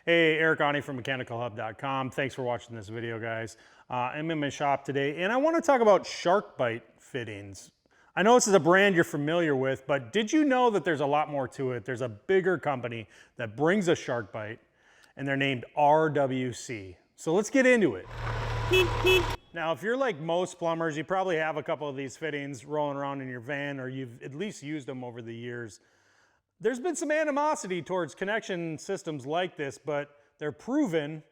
Hey, Eric Ani from mechanicalhub.com. Thanks for watching this video, guys. I'm in my shop today, and I want to talk about SharkBite fittings. I know this is a brand you're familiar with, but did you know that there's a lot more to it? There's a bigger company that brings a SharkBite, and they're named RWC. So let's get into it. Now, if you're like most plumbers, you probably have a couple of these fittings rolling around in your van, or you've at least used them over the years. There's been some animosity towards connection systems like this, but they're proven,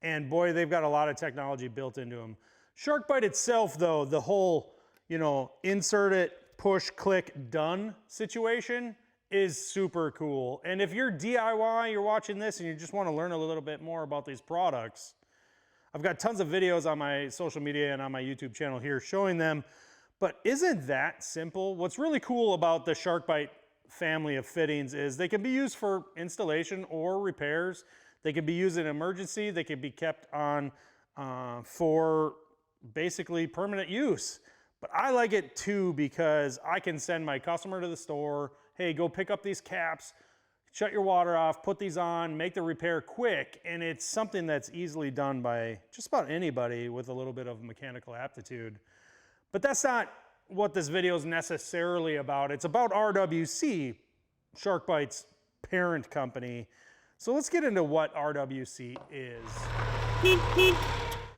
and boy, they've got a lot of technology built into them. SharkBite itself, though, the whole, insert it, push, click, done situation is super cool. And if you're DIY, you're watching this and you just want to learn a little bit more about these products, I've got tons of videos on my social media and on my YouTube channel here showing them, but isn't that simple? What's really cool about the SharkBite family of fittings is they can be used for installation or repairs. They can be used in emergency. They can be kept on for basically permanent use. But I like it too because I can send my customer to the store, hey, go pick up these caps, shut your water off, put these on, make the repair quick, and it's something that's easily done by just about anybody with a little bit of mechanical aptitude. But that's not what this video is necessarily about. It's about RWC, SharkBite's parent company. So let's get into what RWC is.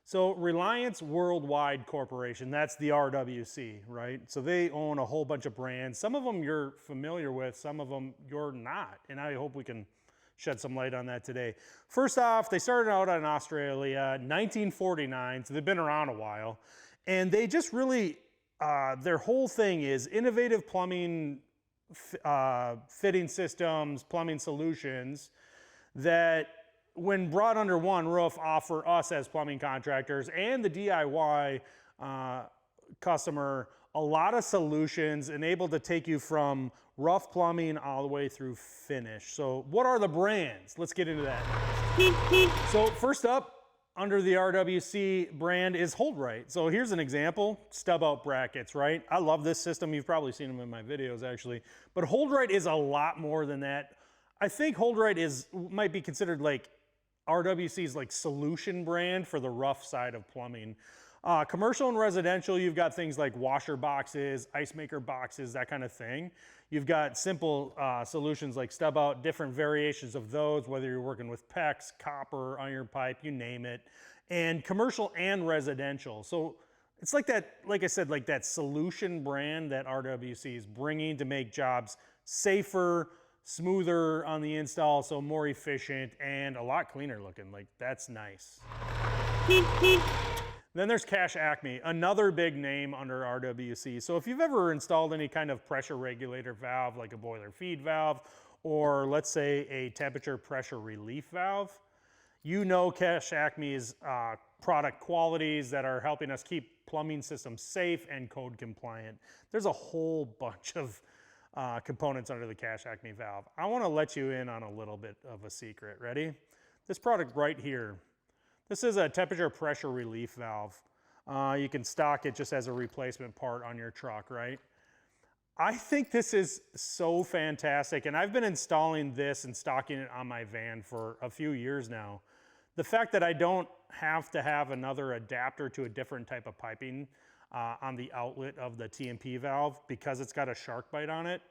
So Reliance Worldwide Corporation, that's the RWC, right? So they own a whole bunch of brands. Some of them you're familiar with, some of them you're not. And I hope we can shed some light on that today. First off, they started out in Australia, 1949, so they've been around a while. And they just really, their whole thing is innovative plumbing fitting systems, plumbing solutions that when brought under one roof offer us as plumbing contractors and the DIY customer a lot of solutions and able to take you from rough plumbing all the way through finish. So what are the brands? Let's get into that. So first up, under the RWC brand is HoldRite. So here's an example, stub out brackets, right? I love this system. You've probably seen them in my videos actually, but HoldRite is a lot more than that. I think HoldRite might be considered like RWC's like solution brand for the rough side of plumbing. Commercial and residential, you've got things like washer boxes, ice maker boxes, that kind of thing. You've got simple solutions like stub out, different variations of those, whether you're working with PEX, copper, iron pipe, you name it. And commercial and residential. So it's like that, like I said, like that solution brand that RWC is bringing to make jobs safer, smoother on the install, so more efficient and a lot cleaner looking. Like, that's nice. Then there's Acme, another big name under RWC. So if you've ever installed any kind of pressure regulator valve, like a boiler feed valve, or let's say a temperature pressure relief valve, you know Acme's product qualities that are helping us keep plumbing systems safe and code compliant. There's a whole bunch of components under the Acme valve. I want to let you in on a little bit of a secret. Ready? This product right here. This is a temperature pressure relief valve. You can stock it just as a replacement part on your truck, right? I think this is so fantastic, and I've been installing this and stocking it on my van for a few years now. The fact that I don't have to have another adapter to a different type of piping on the outlet of the TMP valve because it's got a SharkBite on it,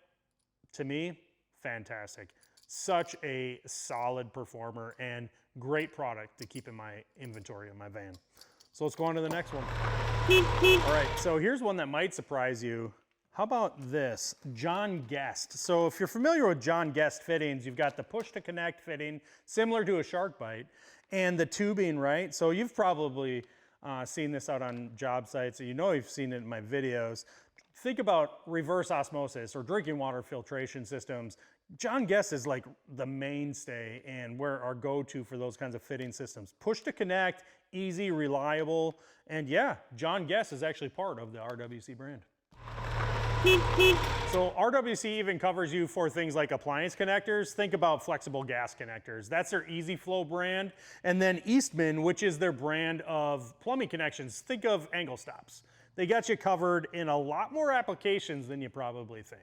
to me, fantastic. Such a solid performer and great product to keep in my inventory in my van. So let's go on to the next one. All right, so here's one that might surprise you. How about this, John Guest. So if you're familiar with John Guest fittings, you've got the push to connect fitting, similar to a SharkBite, and the tubing, right? So you've probably seen this out on job sites, so you know you've seen it in my videos. Think about reverse osmosis or drinking water filtration systems. John Guest is like the mainstay and where our go-to for those kinds of fitting systems. Push to connect, easy, reliable, and yeah, John Guest is actually part of the RWC brand. So RWC even covers you for things like appliance connectors. Think about flexible gas connectors. That's their Easy Flow brand. And then Eastman, which is their brand of plumbing connections. Think of angle stops. They got you covered in a lot more applications than you probably think.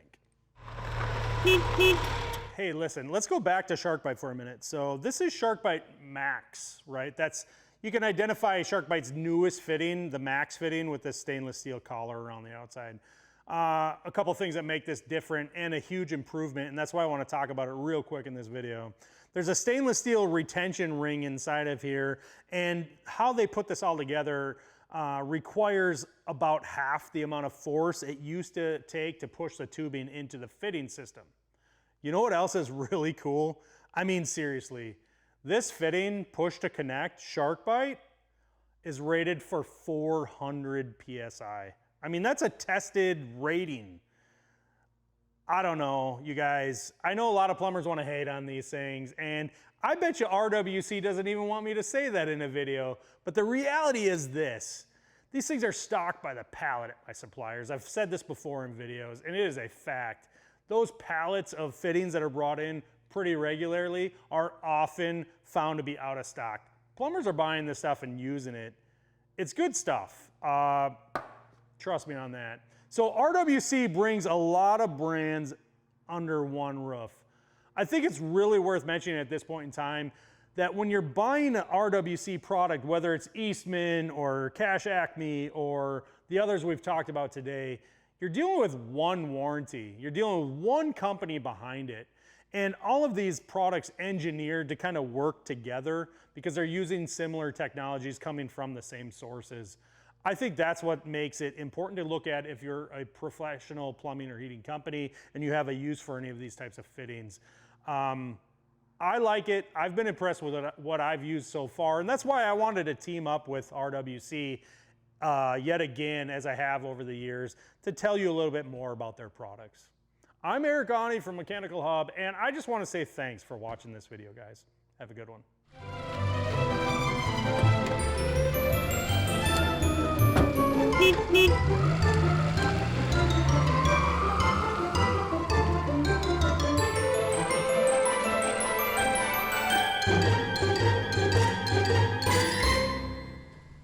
hey, listen, let's go back to SharkBite for a minute. So this is SharkBite Max, right? You can identify SharkBite's newest fitting, the Max fitting with this stainless steel collar around the outside. A couple things that make this different and a huge improvement, and that's why I want to talk about it real quick in this video. There's a stainless steel retention ring inside of here, and how they put this all together requires about half the amount of force it used to take to push the tubing into the fitting system. You know what else is really cool? I mean, seriously, this fitting, push to connect, SharkBite, is rated for 400 PSI. I mean, that's a tested rating. I don't know, you guys. I know a lot of plumbers want to hate on these things, and I bet you RWC doesn't even want me to say that in a video, but the reality is this. These things are stocked by the pallet at my suppliers. I've said this before in videos, and it is a fact. Those pallets of fittings that are brought in pretty regularly are often found to be out of stock. Plumbers are buying this stuff and using it. It's good stuff. Trust me on that. So RWC brings a lot of brands under one roof. I think it's really worth mentioning at this point in time that when you're buying an RWC product, whether it's Eastman or Cash Acme or the others we've talked about today, you're dealing with one warranty. You're dealing with one company behind it. And all of these products engineered to kind of work together because they're using similar technologies coming from the same sources. I think that's what makes it important to look at if you're a professional plumbing or heating company and you have a use for any of these types of fittings. I like it. I've been impressed with what I've used so far, and that's why I wanted to team up with RWC yet again, as I have over the years, to tell you a little bit more about their products. I'm Eric Ani from Mechanical Hub, and I just want to say thanks for watching this video, guys. Have a good one.